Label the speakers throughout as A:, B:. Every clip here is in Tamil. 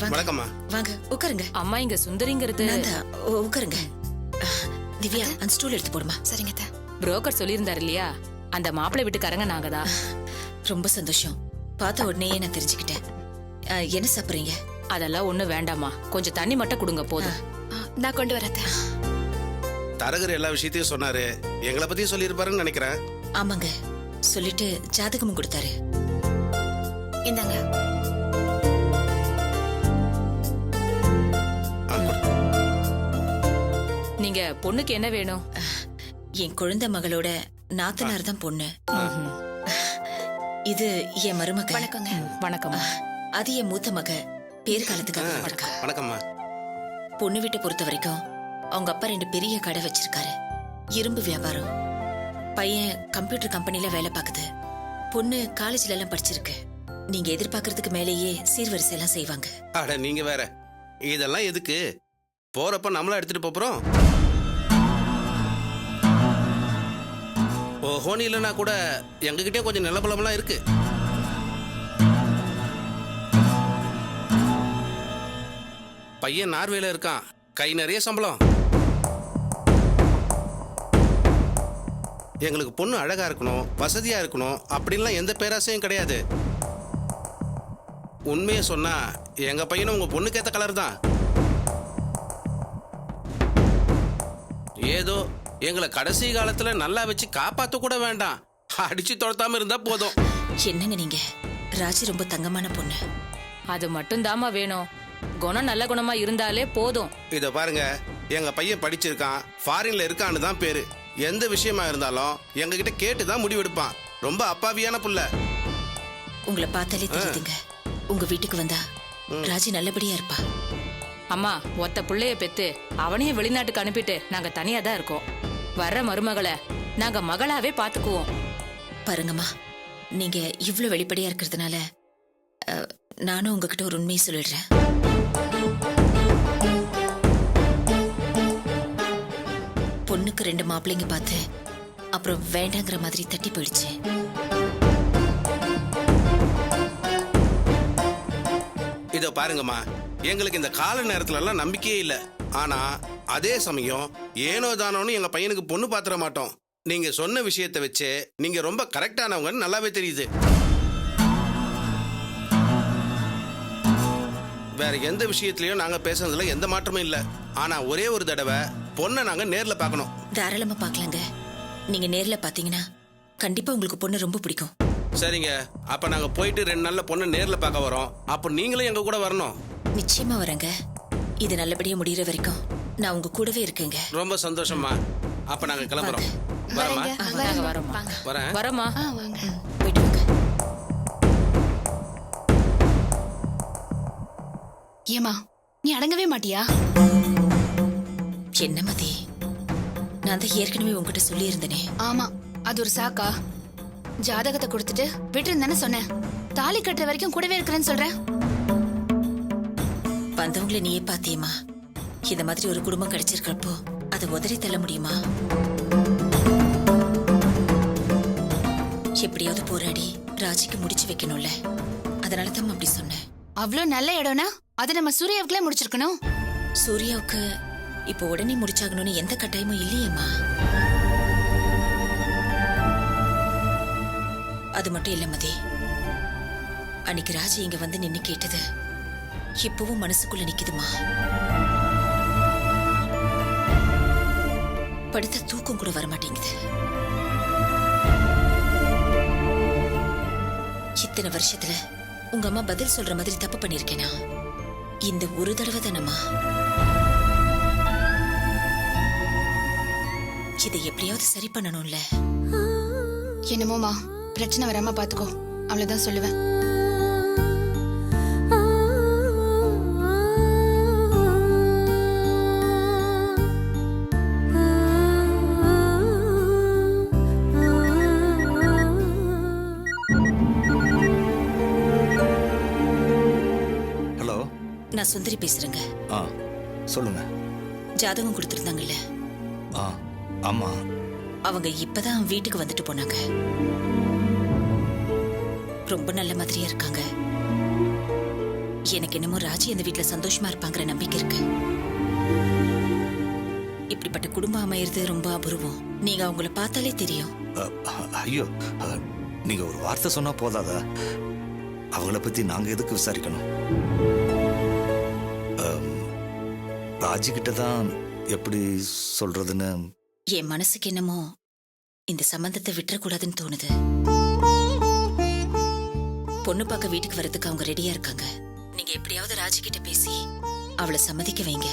A: வாங்க
B: வணக்கம்மா.
A: வாங்க உட்காருங்க.
C: அம்மா இங்க சுந்தரிங்கிறது
A: உட்காருங்க. திவ்யா அந்த ஸ்டூல் எடுத்து போடுமா.
D: சரிங்க அத்தை.
C: புரோக்கர் சொல்லியிருந்தாரு இல்லையா, அந்த மாப்பிள்ளை வீட்டுக்காரங்க நாங்கதான்.
A: ரொம்ப சந்தோஷம். பார்த்த உடனேயே நான் தெரிஞ்சுக்கிட்டேன். என்ன சாப்பிடுறீங்க?
C: அதெல்லாம் ஒண்ணு வேண்டாமா, கொஞ்சம் தண்ணி மட்டும் கொடுங்க போதும்.
D: நான் கொண்டு வரேன் அத்தை.
B: தரகர் எல்லா விஷயத்தையும் சொன்னாரு, எங்களை பத்தியும் சொல்லியிருப்பாருன்னு நினைக்கிறேன்.
A: ஆமாங்க, சொல்லிட்டு ஜாதகமும் கொடுத்தாரு.
D: இந்தாங்க.
C: நீங்க பொண்ணுக்கு என்ன வேணும்?
A: என் குழந்தை மகளோட நாத்தனார் தான் பொண்ணு. இது என் மருமக.
D: வணக்கங்க.
C: வணக்கம்.
A: அது என் மூத்த மக. பேர் காலத்துக்காக வணக்கம்.
B: வணக்கம்மா.
A: பொண்ணு வீட்டை பொறுத்த வரைக்கும் அவங்க அப்பா 2 பெரிய கடை வச்சிருக்காரு. இரும்பு வியாபாரம். பையன் கம்ப்யூட்டர் கம்பெனில வேலை பார்க்குது. பொண்ணு காலேஜ்ல எல்லாம் படிச்சிருக்கு. நீங்க எதிர்பார்க்கறதுக்கு மேலேயே சீர்வரிசை எல்லாம் செய்வாங்க.
B: அட நீங்க வேற, இதெல்லாம் எதுக்கு? போறப்ப நம்மளா எடுத்துட்டு போறோம். ஹோனி இல்லைன்னா கூட எங்ககிட்டே கொஞ்சம் நிலப்பலமெல்லாம் இருக்கு. பையன் நார்வேல இருக்கான், கை நிறைய சம்பளம். எங்களுக்கு பொண்ணு அழகா இருக்கணும், வசதியா இருக்கணும் அப்படின்லாம் எந்த பேராசையும் கிடையாது. உண்மையை சொன்னா எங்க பையனும் உங்க பொண்ணுக்கு ஏத்த கலர் தான். ஏதோ எங்களை கடைசி காலத்துல நல்லா வச்சு காப்பாத்த கூட வேண்டாம், அடிச்சு தொடுத்தாம இருந்தா போதும்.
A: என்னங்க நீங்க? ராஜி ரொம்ப தங்கமான பொண்ணு.
C: அது மட்டும் தாமா வேணும். குணம் நல்ல குணமா இருந்தாலே போதும்.
B: இத பாருங்க, எங்க பையன் படிச்சிருக்கான், ஃபாரின்ல இருக்கான்னு தான் பேரு. எந்த விஷயமா இருந்தாலும் எங்க கிட்ட கேட்டுதான் முடிவெடுப்பான். ரொம்ப அப்பாவியான புள்ள.
A: உங்களை பார்த்தாலே தெரியுதுங்க. உங்க வீட்டுக்கு வந்தா ராஜி நல்லபடியா இருப்பா.
C: அம்மா, ஒத்த பிள்ளைய பெத்து அவனையும் வெளிநாட்டுக்கு அனுப்பிட்டு நாங்க தனியா தான் இருக்கோம். வர்ற மருமகளை நாங்க மகளாவே பாத்துக்குவோம்.
A: பாருங்கம்மா, நீங்க இவ்ளோ வெளிப்படையா இருக்கிறதுனால நானும் உங்ககிட்ட ஒரு உண்மையை சொல்லிடுறேன். பொண்ணுக்கு 2 மாப்பிள்ளைங்க பார்த்து அப்புறம் வேண்டாங்கிற மாதிரி தட்டி போயிடுச்சு.
B: இத பாருங்கம்மா, எங்களுக்கு இந்த கால நேரத்துல எல்லாம் நம்பிக்கையே இல்ல. ஆனா அதே சமயம் ஏனோ தானோன்னு எங்க பையனுக்கு பொண்ணு பாத்திர மாட்டோம். நீங்க சொன்ன விஷயத்தை வச்சு நீங்க ரொம்ப கரெக்டானவங்கன்னு நல்லாவே தெரியுது. வேற எந்த விஷயத்திலயும் நாங்க பேசுறதுல எந்த மாற்றமும் இல்ல. ஆனா ஒரே ஒரு தடவை பொண்ணை நாங்க நேர்ல பார்க்கணும்.
A: தாராளமா பார்க்கலாங்க. நீங்க நேர்ல பாத்தீங்கன்னா கண்டிப்பா உங்களுக்கு பொண்ணு ரொம்ப பிடிக்கும்.
B: சரிங்க, அப்ப நாங்க போயிட்டு 2 நாள்ல பொண்ணை நேர்ல பார்க்க வரோம். அப்ப நீங்களும் எங்க கூட வரணும்.
A: நிச்சயமா வரேங்க. இது நல்லபடியா முடியற வரைக்கும் நான் உங்க கூடவே இருக்கேங்க.
B: ரொம்ப சந்தோஷமா. அப்ப நாங்க கிளம்புறோம். வரமா?
C: நாங்க வரோம்மா.
B: வரேன்.
C: வரமா?
D: வாங்க.
A: போயிட்டு வாங்க.
D: ஏமா, நீ அடங்கவே மாட்டியா?
A: என்ன மதி, நான் தான் ஏற்கனவே உங்ககிட்ட சொல்லி இருந்தேனே.
D: ஆமா, அது ஒரு சாக்கா? ஜாதகத்தை கொடுத்துட்டு விட்டுருந்தானே சொன்னேன். தாலி கட்டுற வரைக்கும் கூடவே இருக்கிறேன்னு சொல்ற.
A: வந்தவங்களை நீயே பாத்தியம்மா. இந்த மாதிரி ஒரு குடும்பம் கிடைச்சிருக்கிறப்போ அதை உதறி தள்ள முடியுமா? எப்படியாவது போராடி ராஜிக்கு முடிச்சு வைக்கணும்ல. அதனால தான் அப்படி சொன்னேன்.
D: அவ்வளோ நல்ல இடம்னா அதை நம்ம சூர்யாவுக்குள்ளே முடிச்சிருக்கணும்.
A: சூர்யாவுக்கு இப்போ உடனே முடிச்சாகணும்னு எந்த கட்டாயமும் இல்லையேம்மா. அது மட்டும் இல்ல மதி, அன்னைக்கு ராஜி இங்க வந்து நின்னு கேட்டது இப்பவும் மனசுக்குள்ள நிக்குதுமா. படுத்த தூக்கம் கூட வரமாட்டேங்குது. இத்தனை வருஷத்துல உங்க அம்மா பதில் சொல்ற மாதிரி தப்பு பண்ணிருக்கேனா? இந்த ஒரு தடவை தானம்மா. இதை எப்படியாவது சரி பண்ணணும்ல.
D: என்னமோமா, பிரச்சனை வராம பாத்துக்கோ, அவ்வளவுதான் சொல்லுவேன்.
E: ஹலோ,
A: நான் சுந்தரி பேசுறேங்க.
E: சொல்லுங்க.
A: ஜாதகம் கொடுத்திருந்தாங்கல்ல?
E: ஆமா.
A: அவங்க இப்பதான் வீட்டுக்கு வந்துட்டு போனாங்க. ரொம்ப நல்ல மாதிரியா இருக்காங்க. எனக்கு என்னமோ ராஜி அந்த வீட்ல சந்தோஷமா இருப்பாங்கிற நம்பிக்கை இருக்கு. இப்படிப்பட்ட குடும்பம் அமையிறது ரொம்ப அபூர்வம். நீங்க அவங்கள பார்த்தாலே தெரியும்.
E: ஐயோ, நீங்க ஒரு வார்த்தை சொன்னா போதாதா? அவங்கள பத்தி நாங்க எதுக்கு விசாரிக்கணும்? ராஜி கிட்ட தான் எப்படி சொல்றதுன்னு.
A: என் மனசுக்கு என்னமோ இந்த சம்பந்தத்தை விட்டுறக்கூடாதுன்னு தோணுது. பொண்ணு பார்க்க வீட்டுக்கு வரதுக்கு அவங்க ரெடியா இருக்காங்க. நீங்க எப்படியாவது ராஜி கிட்ட பேசி அவளை சம்மதிக்க வைங்க.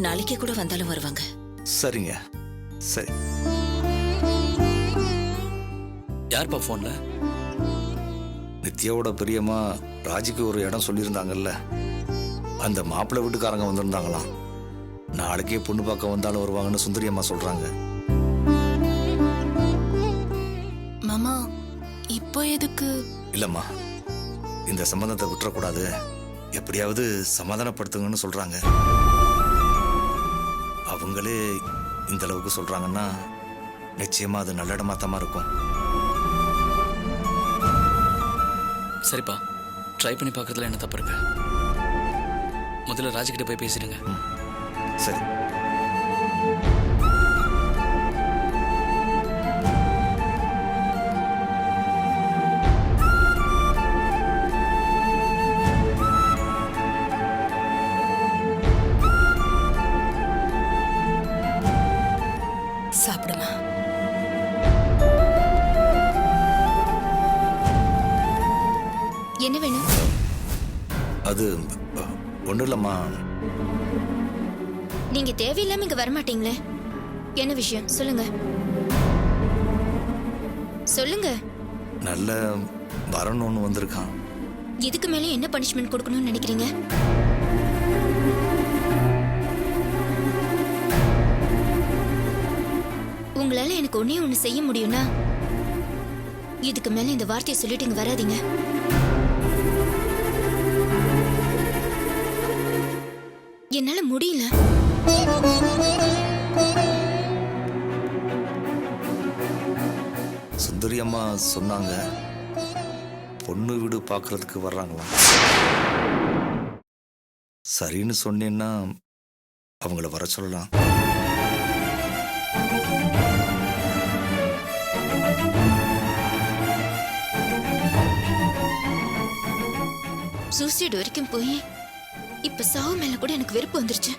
A: நாளைக்கே கூட வந்தாலும் வருவாங்க.
E: சரிங்க, சரி.
F: யார்ப்பா போன்ல?
E: நித்யாவோட பிரியமா ராஜிக்கு ஒரு இடம் சொல்லியிருந்தாங்கல்ல, அந்த மாப்பிள்ளை வீட்டுக்காரங்க வந்திருந்தாங்களாம். நாளைக்கே பொண்ணு பார்க்க வந்தாலும் வருவாங்கன்னு சுந்தரி அம்மா சொல்றாங்க.
D: மாமா இப்போ எதுக்கு?
E: இல்லம்மா, இந்த சம்பந்தத்தை விட்டுறக்கூடாது, எப்படியாவது சமாதானப்படுத்துங்கன்னு சொல்றாங்க. அவங்களே இந்த அளவுக்கு சொல்றாங்கன்னா நிச்சயமா அது நல்ல இடமா தான் இருக்கும்.
F: சரிப்பா, ட்ரை பண்ணி பார்க்கறதுல என்ன தப்பு இருக்கு? முதல்ல ராஜிக்கிட்ட போய் பேசிடுங்க.
E: சரி.
D: சாப்பிடுமா. என்ன வேணும்?
E: அது ஒன்றும் இல்லைம்மா.
G: நீங்க தேவையில்லாம இங்க வரமாட்டீங்களே, என்ன விஷயம் சொல்லுங்க. சொல்லுங்க.
E: நல்ல வரணும் ஒன்று வந்திருக்கான்.
G: இதுக்கு மேல என்ன பனிஷ்மெண்ட் கொடுக்கணும்னு நினைக்கிறீங்க? உங்களால எனக்கு ஒண்ணே ஒண்ணு செய்ய முடியும்னா இதுக்கு மேல இந்த வார்த்தையை சொல்லிட்டு இங்க வராதீங்க. என்னால முடியல.
E: சுந்தரி அம்மா சொன்னாங்க பொண்ணு வீடு பார்க்கறதுக்கு வர்றாங்களாம். சரின்னு சொன்னேன்னா அவங்கள வர சொல்லலாம்.
G: சூசைட் வரைக்கும் போய் இப்ப சாவு மேல கூட எனக்கு வெறுப்பு வந்துருச்சு.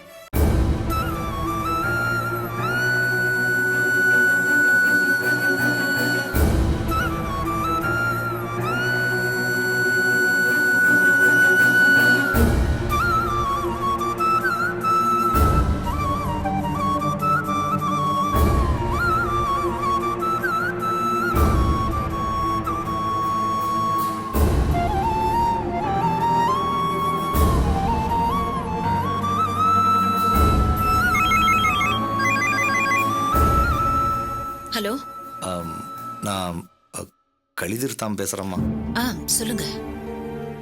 A: ஹலோ.
E: நான் கலிதர் தான் பேசுறேம்மா.
A: சொல்லுங்க.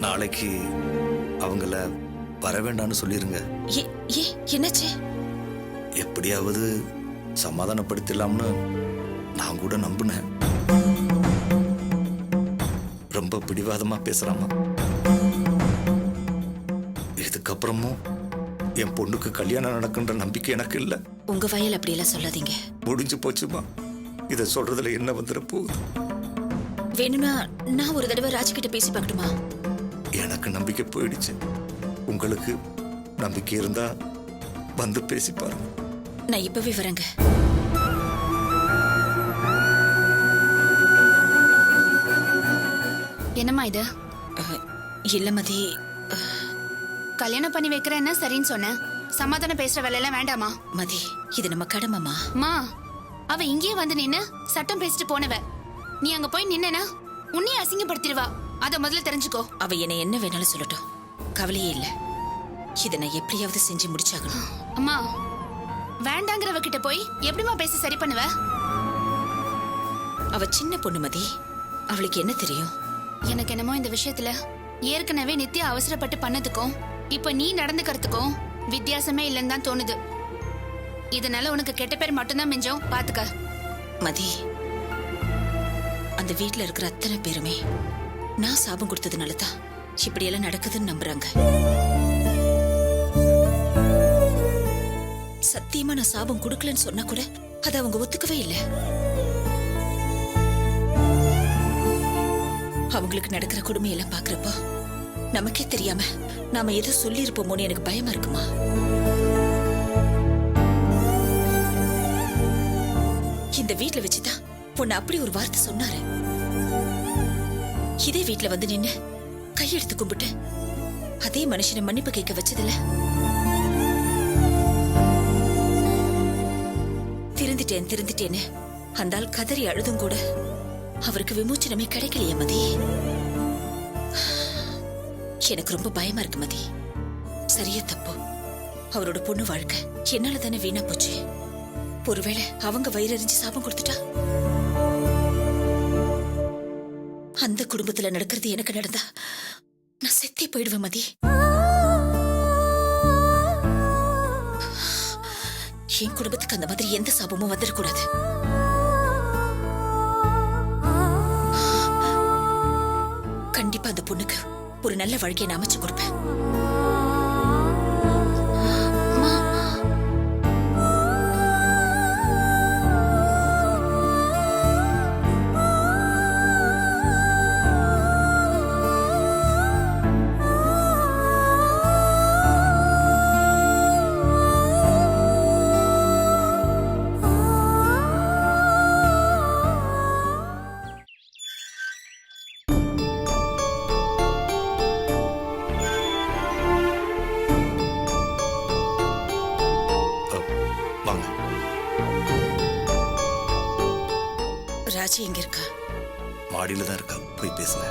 E: நாளைக்கு அவங்கள வர வேண்டாம்னு சொல்லிருங்க.
A: என்னாச்சு?
E: எப்படியாவது சமாதானப்படுத்தலாம்னு நான் கூட நம்பினேன். ரொம்ப பிடிவாதமா பேசுறாமா. இதுக்கப்புறமும் என் பொண்ணுக்கு கல்யாணம் நடக்குன்ற நம்பிக்கை எனக்கு இல்லை.
A: உங்க வயல் அப்படியெல்லாம் சொல்லாதீங்க.
E: முடிஞ்சு போச்சுமா. இதை சொல்றதுல என்ன வந்துட போகுது?
A: வேணும்னா நான் ஒரு தடவை ராஜி கிட்ட பேசி பார்க்கட்டுமா?
E: எனக்கு நம்பிக்கை போயிடுச்சு. உங்களுக்கு நம்பிக்கை இருந்தா வந்து பேசி பாருங்க.
A: நான் இப்பவே வரேங்க.
D: என்னம்மா இது?
A: இல்ல மதி,
D: கல்யாணம் பண்ணி வைக்கிறேன்னா சரின்னு சொன்னேன். சமாதானம் பேசுற வேலையெல்லாம் வேண்டாமா?
A: மதி, இது நம்ம கடமைமா.
D: மா, அவ இங்கேயே வந்து நின்னு சட்டம் பேசிட்டு போனவ. நீ அங்க போய் நின்னா உன்னையே அசிங்கப்படுத்திடுவா. அத முதல்ல தெரிஞ்சுக்கோ.
A: அவ என்னை என்ன வேணாலும் சொல்லட்டும், கவலையே இல்ல. இதை நான் எப்படியாவது செஞ்சு முடிச்சாகணும்.
D: அம்மா, வேண்டாங்கிறவ கிட்ட போய் எப்படிமா பேசி சரி பண்ணுவ?
A: அவ சின்ன பொண்ணு மதி, அவளுக்கு என்ன தெரியும்?
D: எனக்கு என்னமோ இந்த விஷயத்துல ஏற்கனவே நித்யா அவசரப்பட்டு பண்ணதுக்கும் இப்ப நீ நடந்துக்கிறதுக்கும் வித்தியாசமே இல்லைன்னு தான் தோணுது. இதனால உனக்கு கெட்ட பேர் மட்டும்தான் மிஞ்சம், பாத்துக்க.
A: மதி, அந்த வீட்டுல இருக்கிற அத்தனை பேருமே நான் சாபம் கொடுத்ததுனால தான் இப்படியெல்லாம் நடக்குதுன்னு நம்புறாங்க. சத்தியமா நான் சாபம் கொடுக்கலன்னு சொன்னா கூட அதை அவங்க ஒத்துக்கவே இல்லை. அவங்களுக்கு நடக்கிற கொடுமையெல்லாம் பாக்குறப்போ நமக்கே தெரியாம நாம ஏதோ சொல்லியிருப்போமோன்னு எனக்கு பயமா இருக்குமா. இந்த வீட்டுல வச்சுதான் பொண்ணு அப்படி ஒரு வார்த்தை சொன்னாரு. இதே வீட்டுல வந்து நின்னு கையெடுத்து கும்பிட்டு அதே மனுஷனை மன்னிப்பு கேட்க வச்சதில்ல. திருந்திட்டேன்னு அந்த ஆள் கதறி அழுதும் கூட அவருக்கு விமோச்சனமே கிடைக்கலையே மதி. எனக்கு ரொம்ப பயமா இருக்கு மதி. சரியா தப்போ அவரோட பொண்ணு வாழ்க்கை என்னால தானே வீணா போச்சு. ஒருவேளை அவங்க வயிறறிஞ்சு சாபம் கொடுத்துட்டா அந்த குடும்பத்துல நடக்கிறது எனக்கு நடந்தா நான் செத்தே போயிடுவேன் மதி. என் குடும்பத்துக்கு அந்த மாதிரி எந்த சாபமும் வந்துடக்கூடாது. கண்டிப்பா அந்த பொண்ணுக்கு ஒரு நல்ல வாழ்க்கையை நான் அமைச்சு கொடுப்பேன்.
E: வாங்க.
A: ராஜி எங்க இருக்கா?
E: மாடியில தான் இருக்கா, போய் பேசுங்க.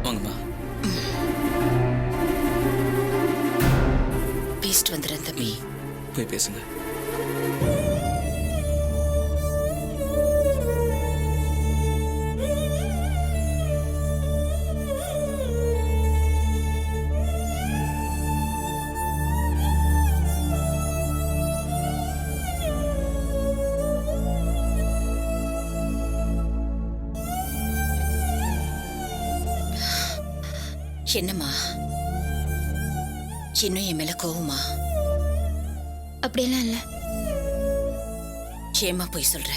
F: வாங்கம்மா.
A: பேசிட்டு வந்துடுறேன் தம்பி.
F: போய் பேசுங்க.
A: என்னம்மா இன்னும் என் மேல கோவமா?
G: அப்படியெல்லாம் இல்ல.
A: ஏமா போய் சொல்ற?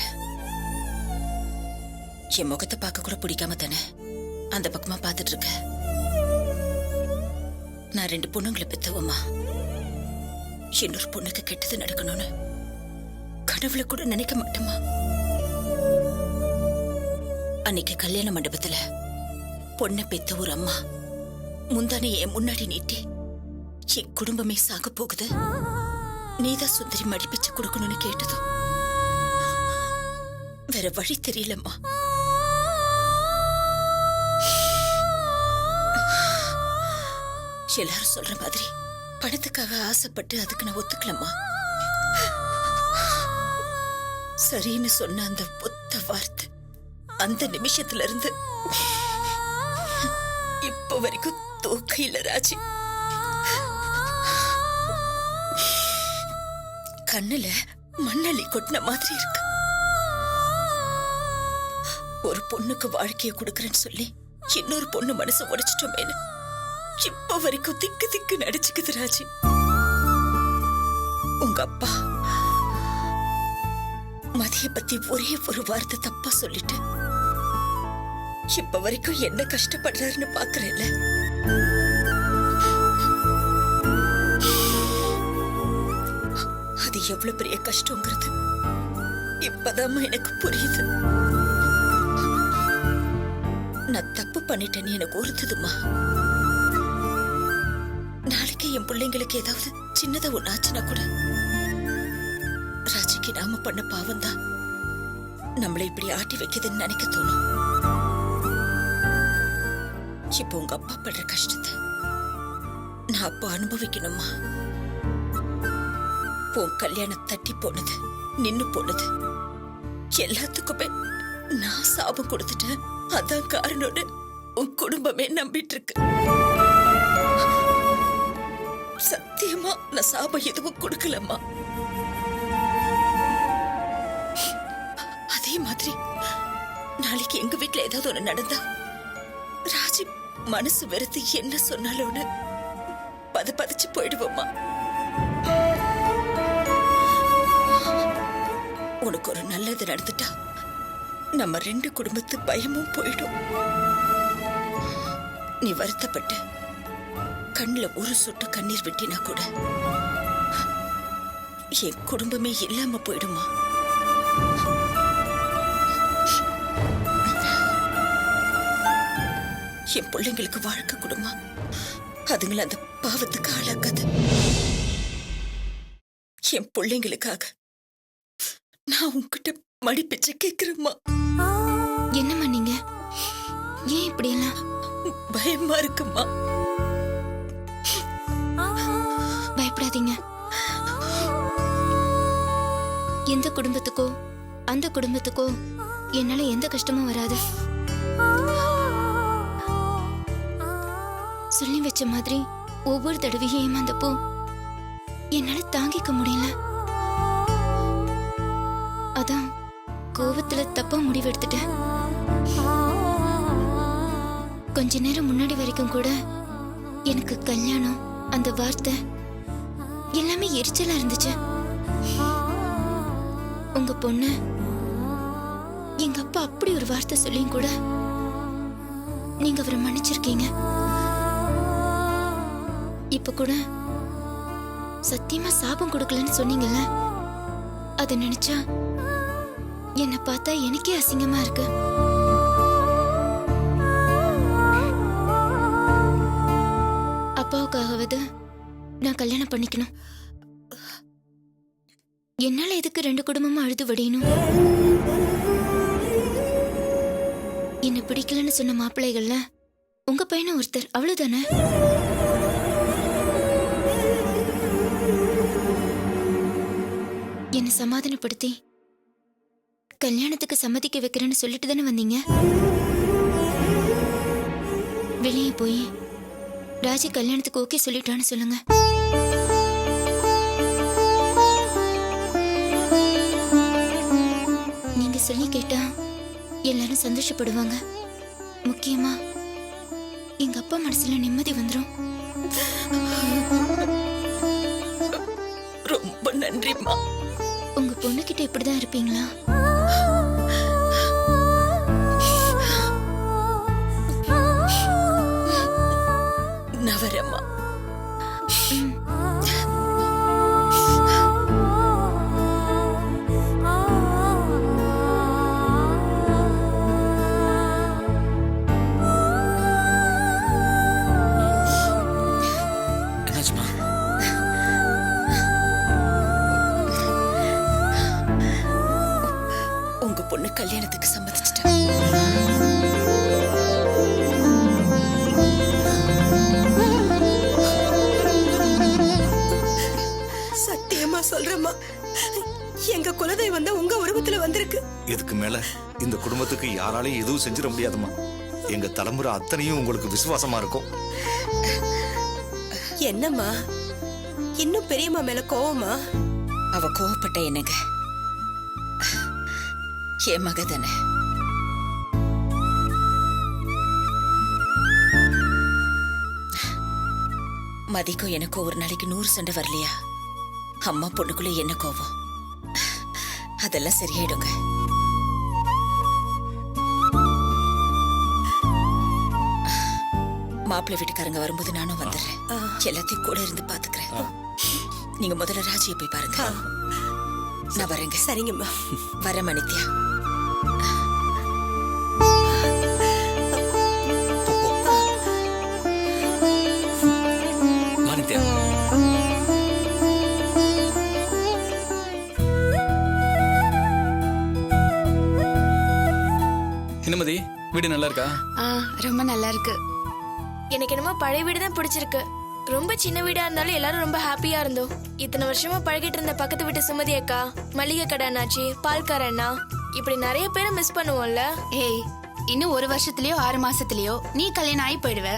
A: என் முகத்தை பார்க்க கூட பிடிக்காம தானே அந்த பக்கமா பார்த்துட்டு இருக்க. நான் 2 பொண்ணுங்களை பெத்தவம்மா. இன்னொரு பொண்ணுக்கு கெட்டது நடக்கணும்னு கனவுல கூட நினைக்க மாட்டேமா. அன்னைக்கு கல்யாண மண்டபத்துல பொண்ணை பெத்த ஒரு அம்மா முந்தானே என் முன்னாடி நீட்டி என் குடும்பமே சாக போகுது, நீதான் சுந்தரி மடிப்பிச்சு கொடுக்கணும்னு கேட்டதும் வேற வழி தெரியலம்மா. எல்லாரும் சொல்ற மாதிரி பணத்துக்காக ஆசைப்பட்டு அதுக்கு நான் ஒத்துக்கலம்மா. சரின்னு சொன்ன அந்த ஒத்த வார்த்தை அந்த நிமிஷத்துல இருந்து இப்ப வரைக்கும் தூக்க இல்ல ராஜி. கண்ணுல மண்ணள்ளி கொட்டின மாதிரி இருக்கு. ஒரு பொண்ணுக்கு வாழ்க்கைய கொடுக்கறேன்னு சொல்லி இன்னொரு பொண்ணு மனசை உடைச்சிட்டோமேனு இப்ப வரைக்கும் திக்கு திக்கு நடிச்சுக்குது ராஜி. உங்க அப்பா மதிய பத்தி ஒரே ஒரு வார்த்தை தப்பா சொல்லிட்டு இப்ப வரைக்கும் என்ன கஷ்டப்படுறாருன்னு பாக்குறேன்ல. அது எவ்வளவு பெரிய கஷ்டங்கிறது இப்பதான் எனக்கு புரியுது. நான் தப்பு பண்ணிட்டேன்னு எனக்கு உறுத்துதுமா. நாளைக்கு என் பிள்ளைங்களுக்கு ஏதாவது சின்னதா ஒண்ணாச்சுன்னா கூட ராஜிக்கு நாம பண்ண பாவம் தான் நம்மளை இப்படி ஆட்டி வைக்குதுன்னு நினைக்க தோணும். இப்போ உங்க அப்பா படுற கஷ்டத்தை நான் அப்போ அனுபவிக்கணுமா? உன் கல்யாணம் தட்டி போனது, நின்னு போனது எல்லாத்துக்குமே நான் சாபம் கொடுத்துட்டேன். அதான் காரணம்னு உன் குடும்பமே நம்பிட்டு இருக்கு. சத்தியமா நான் சாபம் எதுவும் கொடுக்கலம்மா. அதே மாதிரி நாளைக்கு எங்க வீட்டுல ஏதாவது ஒண்ணு நடந்தா ராஜி மனசு வெறுத்து என்ன சொன்னாலும்னு பதச்சு போயிடுவோம்மா. உனக்கு ஒரு நல்லது நடந்துட்டா நம்ம 2 குடும்பத்து பயமும் போயிடும். நீ வருத்தப்பட்டு கண்ணுல ஒரு சொட்டு கண்ணீர் விட்டினா கூட என் குடும்பமே இல்லாம போயிடுமா. என் பிள்ளைங்களுக்கு வாழ்க்கை கொடுமா. அதுங்களை அந்த பாவத்துக்கு ஆளாக்காது. என் பிள்ளைங்களுக்காக நான் உன்கிட்ட மடிப்பிச்ச கேக்குறேம்மா.
G: என்னம்மா நீங்க? ஏன் இப்படி எல்லாம்?
A: பயமா இருக்குமா.
G: பயப்படாதீங்க. எந்த குடும்பத்துக்கோ அந்த குடும்பத்துக்கோ என்னால எந்த கஷ்டமும் வராது. சொல்லி வச்ச மாதிரி ஒவ்வொரு தடவையும் ஏமாந்தப்போ என்னால தாங்கிக்க முடியல. அதான் கோவத்துல தப்பா முடிவெடுத்துட்டேன். கொஞ்ச நேரம் முன்னாடி வரைக்கும் கூட எனக்கு கல்யாணம் அந்த வார்த்தை எல்லாமே எரிச்சலா இருந்துச்சு. உங்க பொண்ணு எங்க அப்பா அப்படி ஒரு வார்த்தை சொல்லியும் கூட நீங்க அவரை மன்னிச்சிருக்கீங்க. இப்ப கூட சத்தியமா சாபம் கொடுக்கலன்னு சொன்னீங்கல்ல, அதை நினைச்சா என்ன பார்த்தா எனக்கே அசிங்கமா இருக்கு. அப்பாவுக்காகவது நான் கல்யாணம் பண்ணிக்கணும். என்னால எதுக்கு 2 குடும்பமும் அழுது வடியணும்? என்ன பிடிக்கலன்னு சொன்ன மாப்பிள்ளைகள்ல உங்க பையனும் ஒருத்தர், அவ்வளவுதானே? என்ன சமாதானப்படுத்தி கல்யாணத்துக்கு சம்மதிக்க வைக்கிறேன்னு சொல்லிட்டு தானே வந்தீங்க. வெளியே போய் ராஜி கல்யாணத்துக்கு ஓகே சொல்லிட்டான்னு சொல்லுங்க. நீங்க சொல்லி கேட்டா எல்லாரும் சந்தோஷப்படுவாங்க. முக்கியமா எங்க அப்பா மனசுல நிம்மதி வந்துரும்.
A: ரொம்ப நன்றிம்மா.
G: உங்க பொண்ணுகிட்ட இப்படிதான் இருப்பீங்களா?
A: நான் வரேம்மா.
F: என்னாச்சுமா?
A: உங்க பொண்ணு கல்யாணத்துக்கு சம்மதிச்சிட்டா.
H: சத்தியமா சொல்றேம்மா, எங்க குலதெய்வம் தான் உங்க உருவத்துல வந்திருக்கு.
E: இதுக்கு மேல இந்த குடும்பத்துக்கு யாராலையும் எதுவும் செஞ்சிட முடியாதும்மா. எங்க தலைமுறை அத்தனையும் உங்களுக்கு விசுவாசமா இருக்கும்.
H: என்னம்மா இன்னும் பெரியம்மா மேல கோவமா?
A: அவ கோவப்பட்ட என்னங்க, என் மக தானே. மதிக்கும் எனக்கும் ஒரு நாளைக்கு 100 சண்டை வரலையா? அம்மா பொண்ணுக்குள்ள என்ன கோவம்? அதெல்லாம் சரியாயிடுங்க. மாப்பிள்ளை வீட்டுக்காரங்க வரும்போது நானும் வந்துடுறேன். எல்லாத்தையும் கூட இருந்து பாத்துக்கிறேன். நீங்க முதல்ல ராஜியை போய் பாருங்க. நான் வரேங்க.
H: சரிங்கம்மா.
A: வரேன் நித்யா.
F: நித்யா,
I: என்னமதி, வீடு நல்லா இருக்கா?
D: ரொம்ப நல்லா இருக்கு.
J: எனக்கு என்னமோ பழைய வீடு தான் பிடிச்சிருக்கு.
I: ரொம்ப சின்ன வீடா இருந்தாலும் எல்லாரும் ரொம்ப ஹாப்பியா இருந்தோம். இத்தனை வருஷமா பழகிட்டு இருந்த பக்கத்து வீட்டு சுமதி அக்கா, மளிகை கடை அண்ணாச்சி, பால்கார அண்ணா, இப்படி நிறைய பேரை மிஸ் பண்ணுவோம்ல.
D: ஏய், இன்னும் 1 வருஷத்துலயோ 6 மாசத்துலயோ நீ கல்யாணம் ஆகி போயிடுவ.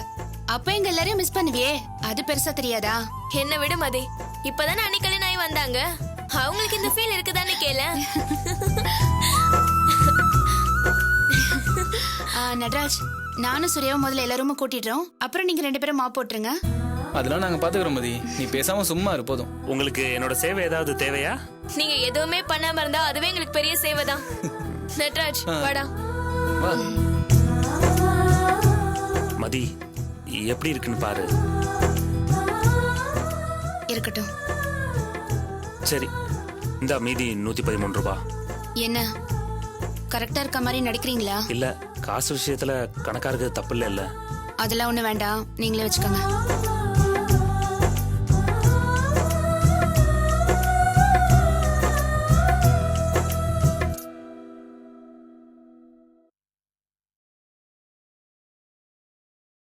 D: அப்ப எங்க எல்லாரையும் மிஸ் பண்ணுவியே, அது பெருசா தெரியாதா?
I: என்ன விடு மதி, இப்பதானே அன்னை கல்யாணம் ஆகி வந்தாங்க, அவங்களுக்கு இந்த ஃபீல் இருக்குதானே கேள.
D: நடராஜ், நானும் சூர்யாவும் முதல்ல எல்லாரும் கூட்டிடுறோம். அப்புறம் நீங்க 2 பேரும் மாப் போட்டுருங்க.
J: அதெல்லாம் நாங்க பாத்துக்கிறோம் மதி, நீ பேசாம சும்மா இரு போதும்.
K: உங்களுக்கு என்னோட சேவை ஏதாவது தேவையா?
I: நீங்க எதுவுமே பண்ணாம இருந்தா அதுவே எங்களுக்கு பெரிய சேவை தான். நட்ராஜ் வாடா.
J: வா.
K: மதி, எப்படி இருக்குன்னு பாரு.
D: இருக்கட்டும்.
K: சரி, இந்த மீதி 113 ரூபாய்.
D: என்ன கரெக்டா இருக்க மாதிரி நடிக்கிறீங்களா?
K: இல்ல, காசு விஷயத்துல கணக்கா இருக்கிறது தப்பு இல்ல.
D: அதெல்லாம் ஒண்ணு வேண்டாம், நீங்களே வச்சுக்கோங்க.